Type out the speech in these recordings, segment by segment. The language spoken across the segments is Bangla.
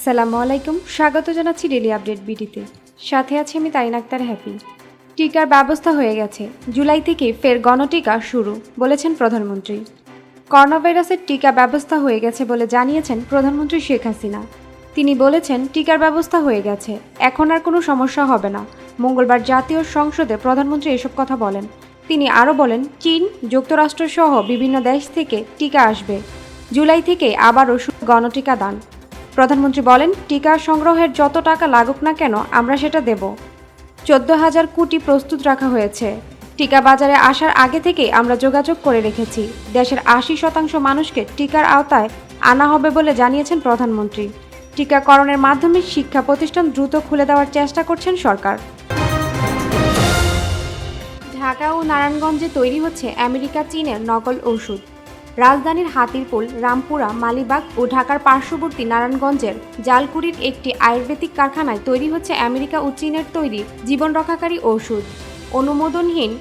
আসসালামু আলাইকুম, স্বাগত জানাচ্ছি ডেলি আপডেট বিডিতে। সাথে আছি আমি তারিন আক্তার হ্যাপি। টিকার ব্যবস্থা হয়ে গেছে, জুলাই থেকে ফের গণটিকা শুরু, বলেছেন প্রধানমন্ত্রী। করোনা ভাইরাসের টিকা ব্যবস্থা হয়ে গেছে বলে জানিয়েছেন প্রধানমন্ত্রী শেখ হাসিনা। তিনি বলেছেন, টিকার ব্যবস্থা হয়ে গেছে, এখন আর কোনো সমস্যা হবে না। মঙ্গলবার জাতীয় সংসদে প্রধানমন্ত্রী এসব কথা বলেন। তিনি আরও বলেন, চীন, যুক্তরাষ্ট্র সহ বিভিন্ন দেশ থেকে টিকা আসবে। জুলাই থেকে আবারও গণটিকা দান। প্রধানমন্ত্রী বলেন, টিকা সংগ্রহের যত টাকা লাগুক না কেন আমরা সেটা দেব। 14,000 কোটি প্রস্তুত রাখা হয়েছে। টিকা বাজারে আসার আগে থেকেই আমরা যোগাযোগ করে রেখেছি। দেশের 80% মানুষকে টিকার আওতায় আনা হবে বলে জানিয়েছেন প্রধানমন্ত্রী। টিকাকরণের মাধ্যমে শিক্ষা প্রতিষ্ঠান দ্রুত খুলে দেওয়ার চেষ্টা করছেন সরকার। ঢাকা ও নারায়ণগঞ্জে তৈরি হচ্ছে আমেরিকা চীনের নকল ওষুধ। রাজধানীর হাতিরপুল, রামপুরা, মালিবাগ ও ঢাকার পার্শ্ববর্তী নারায়ণগঞ্জের জালকুড়ির একটি আয়ুর্বেদিক কারখানায় তৈরি হচ্ছে আমেরিকা ও চীনের তৈরি জীবন রক্ষাকারী ওষুধ। অনুমোদনহীন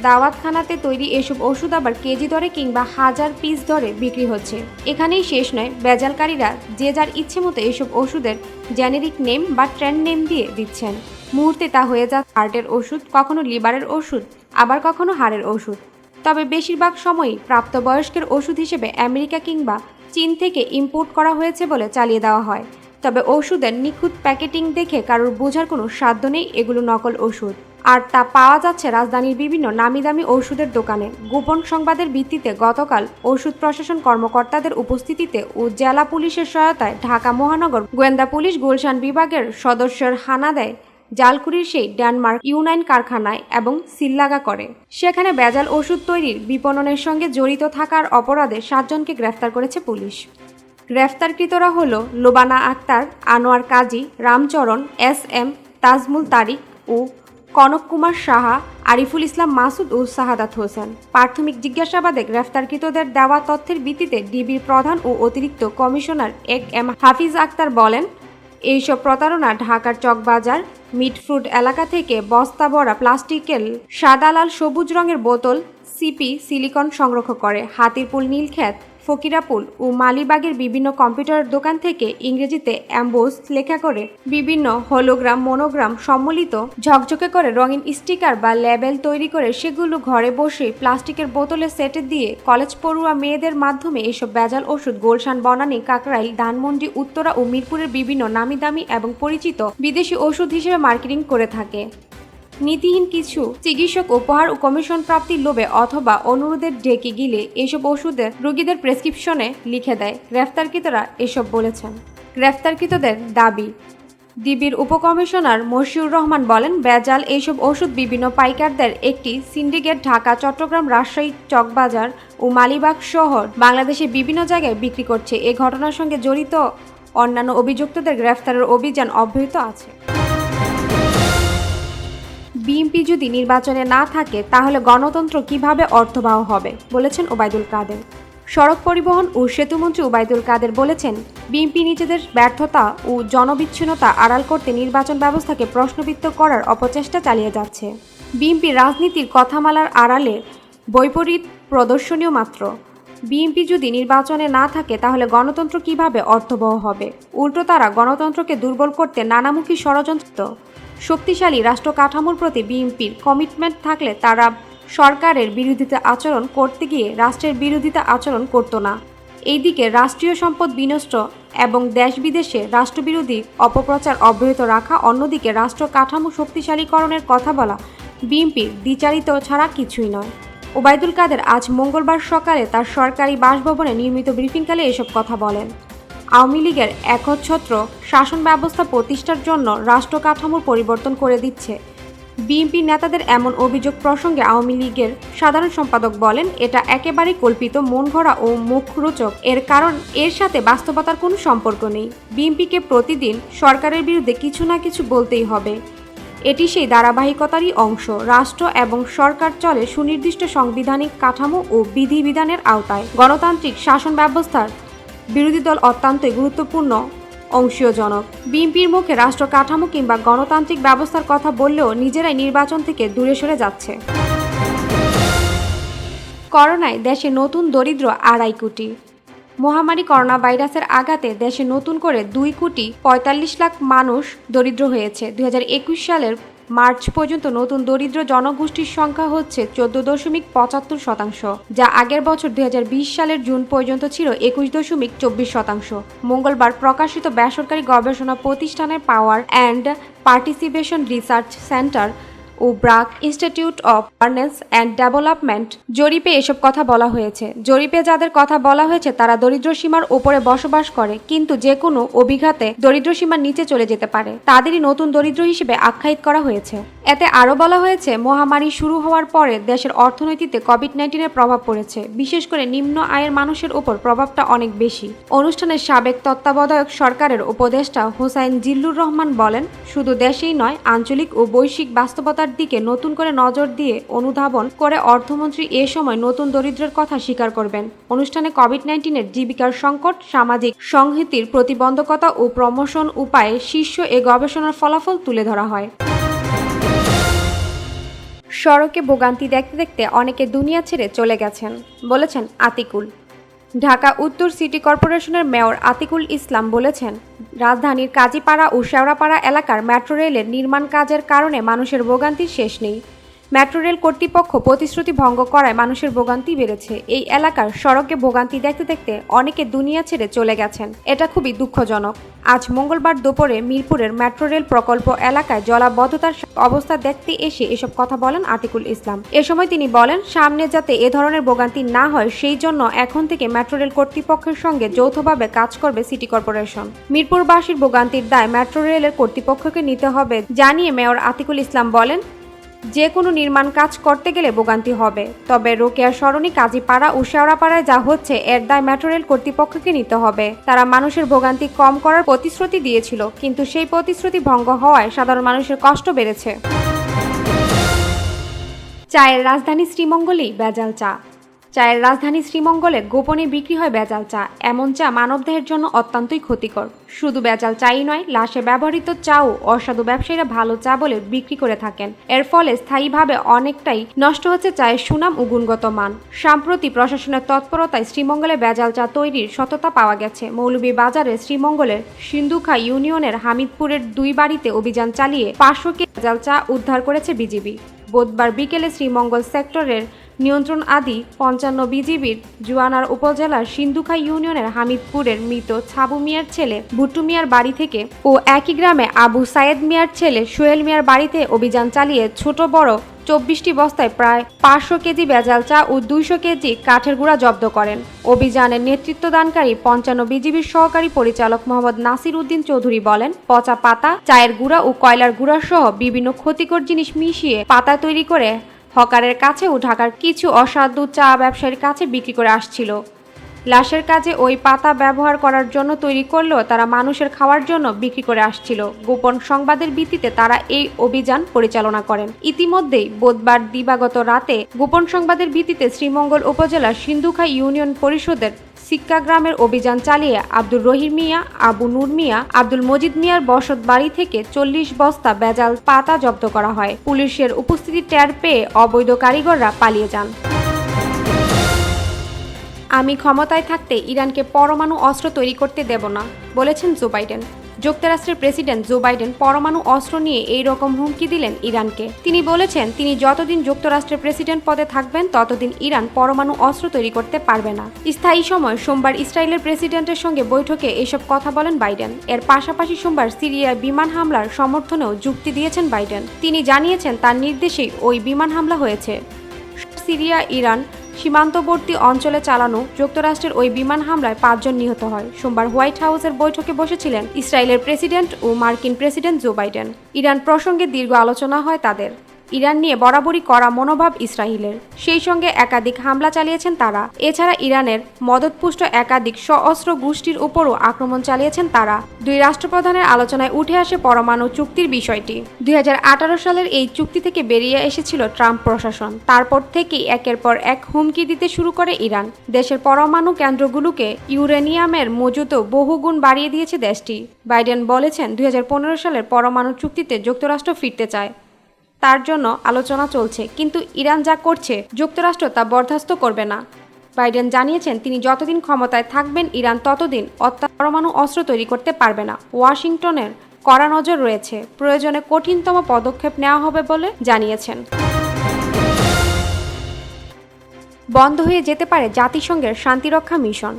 দাওয়াতখানাতে তৈরি এসব ওষুধ আবার কেজি দরে কিংবা 1000 পিস দরে বিক্রি হচ্ছে। এখানেই শেষ নয়, বেজালকারীরা যে যার ইচ্ছে মতো এসব ওষুধের জেনেরিক নেম বা ট্রেন্ড নেম দিয়ে দিচ্ছেন। মুহূর্তে তা হয়ে যাচ্ছে হার্টের ওষুধ, কখনো লিভারের ওষুধ, আবার কখনো হাড়ের ওষুধ। তবে বেশিরভাগ সময়ই প্রাপ্তবয়স্কের ওষুধ হিসেবে আমেরিকা কিংবা চীন থেকে ইম্পোর্ট করা হয়েছে বলে চালিয়ে দেওয়া হয়। তবে ওষুধের নিখুঁত প্যাকেটিং দেখে কারোর বোঝার কোনো সাধ্য নেই এগুলো নকল ওষুধ। আর তা পাওয়া যাচ্ছে রাজধানীর বিভিন্ন নামি দামি ওষুধের দোকানে। গোপন সংবাদের ভিত্তিতে গতকাল ওষুধ প্রশাসন কর্মকর্তাদের উপস্থিতিতে ও জেলা পুলিশের সহায়তায় ঢাকা মহানগর গোয়েন্দা পুলিশ গুলশান বিভাগের সদস্যের হানা দেয় জালকুড়ির সেই ডেনমার্ক ইউনাইন কারখানায় এবং সিললাগা করে। সেখানে ভেজাল ওষুধ তৈরির বিপণনের সঙ্গে জড়িত থাকার অপরাধে 7 জনকে গ্রেফতার করেছে পুলিশ। গ্রেফতারকৃতরা হল লোবানা আক্তার, আনোয়ার কাজী, রামচরণ, SM, তাজমুল তারিক ও কনক কুমার সাহা, আরিফুল ইসলাম মাসুদ ও শাহাদাত হোসেন। প্রাথমিক জিজ্ঞাসাবাদে গ্রেফতারকৃতদের দেওয়া তথ্যের ভিত্তিতে ডিবির প্রধান ও অতিরিক্ত কমিশনার AM হাফিজ আক্তার বলেন, এইসব প্রতারণা ঢাকার চকবাজার মিটফ্রুট এলাকা থেকে বস্তা ভরা প্লাস্টিকের সাদা লাল সবুজ রঙের বোতল সিপি সিলিকন সংগ্রহ করে। হাতিরপুল, নীলক্ষেত, ফকিরাপুল ও মালিবাগের বিভিন্ন কম্পিউটার দোকান থেকে ইংরেজিতে অ্যাম্বোস লেখা করে বিভিন্ন হলোগ্রাম, মনোগ্রাম সম্মিলিত ঝকঝকে করে রঙিন স্টিকার বা লেবেল তৈরি করে সেগুলো ঘরে বসে প্লাস্টিকের বোতলে সেটে দিয়ে কলেজ পড়ুয়া মেয়েদের মাধ্যমে এসব ভেজাল ওষুধ গুলশান, বনানী, কাকরাইল, ধানমন্ডি, উত্তরা ও মিরপুরের বিভিন্ন নামি দামি এবং পরিচিত বিদেশি ওষুধ হিসেবে মার্কেটিং করে থাকে। নীতিহীন কিছু চিকিৎসক উপহার ও কমিশন প্রাপ্তির লোভে অথবা অনুরোধের ঢেকে গিলে এসব ওষুধের রোগীদের প্রেসক্রিপশনে লিখে দেয়। গ্রেফতারকৃতরা এসব বলেছেন। গ্রেফতারকৃতদের দাবি, ডিবির উপকমিশনার মশিউর রহমান বলেন, ভেজাল এইসব ওষুধ বিভিন্ন পাইকারদের একটি সিন্ডিকেট ঢাকা, চট্টগ্রাম, রাজশাহী, চকবাজার ও মালিবাগ শহর বাংলাদেশের বিভিন্ন জায়গায় বিক্রি করছে। এ ঘটনার সঙ্গে জড়িত অন্যান্য অভিযুক্তদের গ্রেফতারের অভিযান অব্যাহত আছে। বিএনপি যদি নির্বাচনে না থাকে তাহলে গণতন্ত্র কিভাবে অর্থবহ হবে, বলেছেন ওবায়দুল কাদের। সড়ক পরিবহন ও সেতুমন্ত্রী ওবায়দুল কাদের বলেছেন, বিএনপি নিজেদের ব্যর্থতা ও জনবিচ্ছিন্নতা আড়াল করতে নির্বাচন ব্যবস্থাকে প্রশ্নবিদ্ধ করার অপচেষ্টা চালিয়ে যাচ্ছে। বিএনপি রাজনীতির কথামালার আড়ালে বৈপরীত প্রদর্শনীয় মাত্র। বিএনপি যদি নির্বাচনে না থাকে তাহলে গণতন্ত্র কিভাবে অর্থবহ হবে? উল্টো তারা গণতন্ত্রকে দুর্বল করতে নানামুখী ষড়যন্ত্র। শক্তিশালী রাষ্ট্র কাঠামোর প্রতি বিএনপির কমিটমেন্ট থাকলে তারা সরকারের বিরোধিতা আচরণ করতে গিয়ে রাষ্ট্রের বিরোধিতা আচরণ করত না। এইদিকে রাষ্ট্রীয় সম্পদ বিনষ্ট এবং দেশ বিদেশে রাষ্ট্রবিরোধী অপপ্রচার অব্যাহত রাখা, অন্যদিকে রাষ্ট্র কাঠামো শক্তিশালীকরণের কথা বলা বিএনপির দ্বিচারিত ছাড়া কিছুই নয়। ওবায়দুল কাদের আজ মঙ্গলবার সকালে তার সরকারি বাসভবনে নিয়মিত ব্রিফিংকালে এসব কথা বলেন। আওয়ামী লীগের একচ্ছত্র শাসন ব্যবস্থা প্রতিষ্ঠার জন্য রাষ্ট্র কাঠামোর পরিবর্তন করে দিচ্ছে। বিএনপি নেতাদের এমন অভিযোগ প্রসঙ্গে আওয়ামী লীগের সাধারণ সম্পাদক বলেন, এটা একেবারেই কল্পিত, মনগড়া ও মুখরোচক। এর কারণ এর সাথে বাস্তবতার কোনো সম্পর্ক নেই। বিএনপিকে প্রতিদিন সরকারের বিরুদ্ধে কিছু না কিছু বলতেই হবে। এটি সেই ধারাবাহিকতারই অংশ। রাষ্ট্র এবং সরকার চলে সুনির্দিষ্ট সাংবিধানিক কাঠামো ও বিধিবিধানের আওতায়। গণতান্ত্রিক শাসন ব্যবস্থার বিরোধী দল অত্যন্তই গুরুত্বপূর্ণ অংশীয়জনক। বিএনপির মুখে রাষ্ট্র কাঠামো কিংবা গণতান্ত্রিক ব্যবস্থার কথা বললেও নিজেরাই নির্বাচন থেকে দূরে সরে যাচ্ছে। করোনায় দেশে নতুন দরিদ্র 2.5 কোটি। মহামারী করোনা ভাইরাসের আঘাতে দেশে নতুন করে 2,45,00,000 মানুষ দরিদ্র হয়েছে। 2021 সালের মার্চ পর্যন্ত নতুন দরিদ্র জনগোষ্ঠীর সংখ্যা হচ্ছে 14.75%, যা আগের বছর 2020 সালের জুন পর্যন্ত ছিল 21.24%। মঙ্গলবার প্রকাশিত বেসরকারি গবেষণা প্রতিষ্ঠানের power and participation research centre ও BRAC institute of governance and development জরিপে এসব কথা বলা হয়েছে। জরিপে যাদের কথা বলা হয়েছে তারা দরিদ্র সীমার উপরে বসবাস করে, কিন্তু যে কোনো অভিঘাতে দরিদ্র সীমার নিচে চলে যেতে পারে, তাদেরই নতুন দরিদ্র হিসেবে আখ্যায়িত করা হয়েছে। এতে আরও বলা হয়েছে, মহামারী শুরু হওয়ার পরে দেশের অর্থনীতিতে কোভিড-19-এর প্রভাব পড়েছে, বিশেষ করে নিম্ন আয়ের মানুষের উপর প্রভাবটা অনেক বেশি। অনুষ্ঠানের সাবেক তত্ত্বাবধায়ক সরকারের উপদেষ্টা হোসাইন জিল্লুর রহমান বলেন, শুধু দেশেই নয়, আঞ্চলিক ও বৈশ্বিক বাস্তবতার দিকে নতুন করে নজর দিয়ে অনুধাবন করে অর্থমন্ত্রী এ সময় নতুন দরিদ্রের কথা স্বীকার করবেন। অনুষ্ঠানে কোভিড-19-এর জীবিকার সংকট, সামাজিক সংহতির প্রতিবন্ধকতা ও প্রমোশন উপায়ে শীর্ষ এ গবেষণার ফলাফল তুলে ধরা হয়। সড়কে ভোগান্তি দেখতে দেখতে অনেকে দুনিয়া ছেড়ে চলে গেছেন, বলেছেন আতিকুল। ঢাকা উত্তর সিটি কর্পোরেশনের মেয়র আতিকুল ইসলাম বলেছেন, রাজধানীর কাজীপাড়া ও শেওড়াপাড়া এলাকার মেট্রো রেলের নির্মাণ কাজের কারণে মানুষের ভোগান্তির শেষ নেই। মেট্রো রেল কর্তৃপক্ষ প্রতিশ্রুতি ভঙ্গ করায় মানুষের ভোগান্তি বেড়েছে। এই এলাকার সড়কে ভোগান্তি দেখতে দেখতে অনেকে দুনিয়া ছেড়ে চলে গেছেন। এটা খুবই দুঃখজনক। আজ মঙ্গলবার দুপুরে মিরপুরের মেট্রো রেল প্রকল্প এলাকায় জলাবদ্ধতার অবস্থা দেখতে এসে এসব কথা বলেন আতিকুল ইসলাম। এ সময় তিনি বলেন, সামনে যাতে এ ধরনের ভোগান্তি না হয় সেই জন্য এখন থেকে মেট্রো রেল কর্তৃপক্ষের সঙ্গে যৌথভাবে কাজ করবে সিটি কর্পোরেশন। মিরপুরবাসীর ভোগান্তির দায় মেট্রো রেলের কর্তৃপক্ষকে নিতে হবে জানিয়ে মেয়র আতিকুল ইসলাম বলেন, যে কোনো নির্মাণ কাজ করতে গেলে ভোগান্তি হবে, তবে রোকেয়া সরণি, কাজীপাড়া ও শেওড়াপাড়ায় যা হচ্ছে এর দায় মেট্রো রেল কর্তৃপক্ষকে নিতে হবে। তারা মানুষের ভোগান্তি কম করার প্রতিশ্রুতি দিয়েছিল, কিন্তু সেই প্রতিশ্রুতি ভঙ্গ হওয়ায় সাধারণ মানুষের কষ্ট বেড়েছে। চায়ের রাজধানী শ্রীমঙ্গলেই ভেজাল চা। চায়ের রাজধানী শ্রীমঙ্গলে গোপনে বিক্রি হয় ভেজাল চা। এমন চা মানবদেহের জন্য অত্যন্তই ক্ষতিকর। শুধু ভেজাল চাই নয়, লাশে ব্যবহৃত চাও অসাধু ব্যবসায়ীরা ভালো চা বলে বিক্রি করে থাকেন। এর ফলে স্থায়ীভাবে অনেকটাই নষ্ট হচ্ছে চায়ের সুনাম ও গুণগত মান। সম্প্রতি প্রশাসনের তৎপরতায় শ্রীমঙ্গলে ভেজাল চা তৈরির সততা পাওয়া গেছে। মৌলভীবাজারের শ্রীমঙ্গলের সিন্ধুখা ইউনিয়নের হামিদপুরের 2 বাড়িতে অভিযান চালিয়ে 500 কেজি ভেজাল চা উদ্ধার করেছে বিজিবি। বুধবার বিকেলে শ্রীমঙ্গল সেক্টরের নিয়ন্ত্রণ আদি 55 বিজিবির জুয়ানার উপজেলার সিন্ধুখা ইউনিয়নের হামিদপুরের মৃত ছাবু মিয়ার ছেলে ভুট্টু মিয়ার বাড়ি থেকে ও একই গ্রামে আবু সায়েদ মিয়ার ছেলে সোহেল মিয়ার বাড়িতে অভিযান চালিয়ে ছোট বড় 24টি বস্তায় প্রায় 500 কেজি ভেজাল চা ও 200 কেজি কাঠের গুঁড়া জব্দ করেন। অভিযানের নেতৃত্বদানকারী 55 বিজিবির সহকারী পরিচালক মোহাম্মদ নাসির উদ্দিন চৌধুরী বলেন, পচা পাতা, চায়ের গুঁড়া ও কয়লার গুঁড়া সহ বিভিন্ন ক্ষতিকর জিনিস মিশিয়ে পাতা তৈরি করে হকারের কাছে ও ঢাকার কিছু অসাধু চা ব্যবসায়ীর কাছে বিক্রি করে আসছিল। লাশের কাজে ওই পাতা ব্যবহার করার জন্য তৈরি করলেও তারা মানুষের খাওয়ার জন্য বিক্রি করে আসছিল। গোপন সংবাদের ভিত্তিতে তারা এই অভিযান পরিচালনা করেন। ইতিমধ্যেই বুধবার দিবাগত রাতে গোপন সংবাদের ভিত্তিতে শ্রীমঙ্গল উপজেলার সিন্ধুখা ইউনিয়ন পরিষদের সিক্কা গ্রামের অভিযান চালিয়ে আব্দুর রহিম মিয়া, আবু নূর মিয়া, আব্দুল মজিদ মিয়ার বসত বাড়ি থেকে 40 বস্তা ভেজাল পাতা জব্দ করা হয়। পুলিশের উপস্থিতি টের পেয়ে অবৈধ কারিগররা পালিয়ে যান। আমি ক্ষমতায় থাকতে ইরানকে পরমাণু অস্ত্র তৈরি করতে দেব না, বলেছেন জো বাইডেন। যুক্তরাষ্ট্রের প্রেসিডেন্ট জো বাইডেন পরমাণু অস্ত্র নিয়ে এই রকম হুমকি দিলেন ইরানকে। তিনি বলেছেন, তিনি যতদিন যুক্তরাষ্ট্রের প্রেসিডেন্ট পদে থাকবেন ততদিন ইরান পরমাণু অস্ত্র তৈরি করতে পারবে না। স্থায়ী সময় সোমবার ইসরায়েলের প্রেসিডেন্টের সঙ্গে বৈঠকে এসব কথা বলেন বাইডেন। এর পাশাপাশি সোমবার সিরিয়ায় বিমান হামলার সমর্থনেও যুক্তি দিয়েছেন বাইডেন। তিনি জানিয়েছেন তার নির্দেশেই ওই বিমান হামলা হয়েছে। সিরিয়া ইরান সীমান্তবর্তী অঞ্চলে চালানো যুক্তরাষ্ট্রের ওই বিমান হামলায় 5 জন নিহত হয়। সোমবার হোয়াইট হাউসের বৈঠকে বসেছিলেন ইসরায়েলের প্রেসিডেন্ট ও মার্কিন প্রেসিডেন্ট জো বাইডেন। ইরান প্রসঙ্গে দীর্ঘ আলোচনা হয় তাদের। ইরান নিয়ে বরাবরই কড়া মনোভাব ইসরায়েলের, সেই সঙ্গে একাধিক হামলা চালিয়েছেন তারা। এছাড়া ইরানের মদতপুষ্ট একাধিক সশস্ত্র গোষ্ঠীর উপরও আক্রমণ চালিয়েছেন তারা। 2 রাষ্ট্রপ্রধানের আলোচনায় উঠে আসে পরমাণু চুক্তির বিষয়টি। 2018 সালের এই চুক্তি থেকে বেরিয়ে এসেছিল ট্রাম্প প্রশাসন। তারপর থেকেই একের পর এক হুমকি দিতে শুরু করে ইরান। দেশের পরমাণু কেন্দ্রগুলোকে ইউরেনিয়ামের মজুতও বহুগুণ বাড়িয়ে দিয়েছে দেশটি। বাইডেন বলেছেন, 2015 সালের পরমাণু চুক্তিতে যুক্তরাষ্ট্র ফিরতে চায়, তার জন্য আলোচনা চলছে, কিন্তু ইরান যা করছে যুক্তরাষ্ট্র তা বরদাস্ত করবে না। বাইডেন জানিয়েছেন তিনি যতদিন ক্ষমতায় থাকবেন ইরান ততদিন পরমাণু অস্ত্র তৈরি করতে পারবে না। ওয়াশিংটনের কড়া নজর রয়েছে, প্রয়োজনে কঠিনতম পদক্ষেপ নেওয়া হবে বলে জানিয়েছেন। বন্ধ হয়ে যেতে পারে জাতিসংঘের শান্তিরক্ষা মিশন।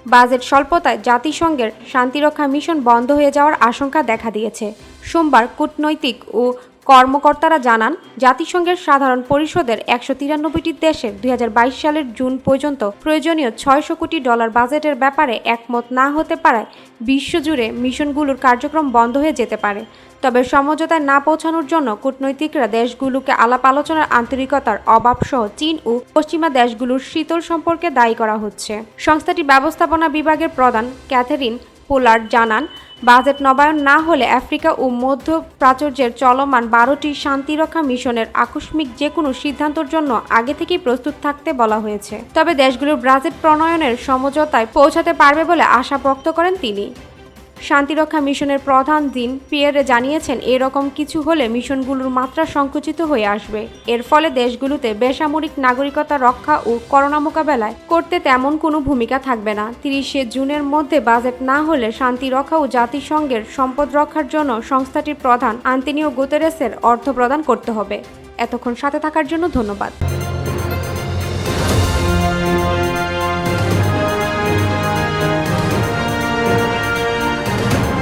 বাজেট স্বল্পতায় জাতিসংঘের শান্তিরক্ষা মিশন বন্ধ হয়ে যাওয়ার আশঙ্কা দেখা দিয়েছে। সোমবার কূটনৈতিক ও কর্মকর্তারা জানান, জাতিসংঘের সাধারণ পরিষদের 193টি দেশের 2022 সালের জুন পর্যন্ত প্রয়োজনীয় $600 কোটি বাজেটের ব্যাপারে একমত না হতে পারায় বিশ্বজুড়ে মিশনগুলোর কার্যক্রম বন্ধ হয়ে যেতে পারে। তবে সমঝোতায় না পৌঁছানোর জন্য কূটনৈতিকরা দেশগুলোকে আলাপ আলোচনার আন্তরিকতার অভাবসহ চীন ও পশ্চিমা দেশগুলোর শীতল সম্পর্কে দায়ী করা হচ্ছে। সংস্থাটি ব্যবস্থাপনা বিভাগের প্রধান ক্যাথেরিন পোলার্ড জানান, বাজেট নবায়ন না হলে আফ্রিকা ও মধ্য প্রাচ্যের চলমান 12টি শান্তিরক্ষা মিশনের আকস্মিক যে কোনো সিদ্ধান্তের জন্য আগে থেকেই প্রস্তুত থাকতে বলা হয়েছে। তবে দেশগুলোর বাজেট প্রণয়নের সমঝোতায় পৌঁছাতে পারবে বলে আশা ব্যক্ত করেন তিনি। শান্তিরক্ষা মিশনের প্রধান জিন পিয়েরে জানিয়েছেন, এরকম কিছু হলে মিশনগুলোর মাত্রা সংকুচিত হয়ে আসবে। এর ফলে দেশগুলোতে বেসামরিক নাগরিকতা রক্ষা ও করোনা মোকাবেলায় করতে তেমন কোনো ভূমিকা থাকবে না। 30শে জুনের মধ্যে বাজেট না হলে শান্তি রক্ষা ও জাতিসংঘের সম্পদ রক্ষার জন্য সংস্থাটির প্রধান আন্তোনিও গুতেরেসের অর্থ প্রদান করতে হবে। এতক্ষণ সাথে থাকার জন্য ধন্যবাদ।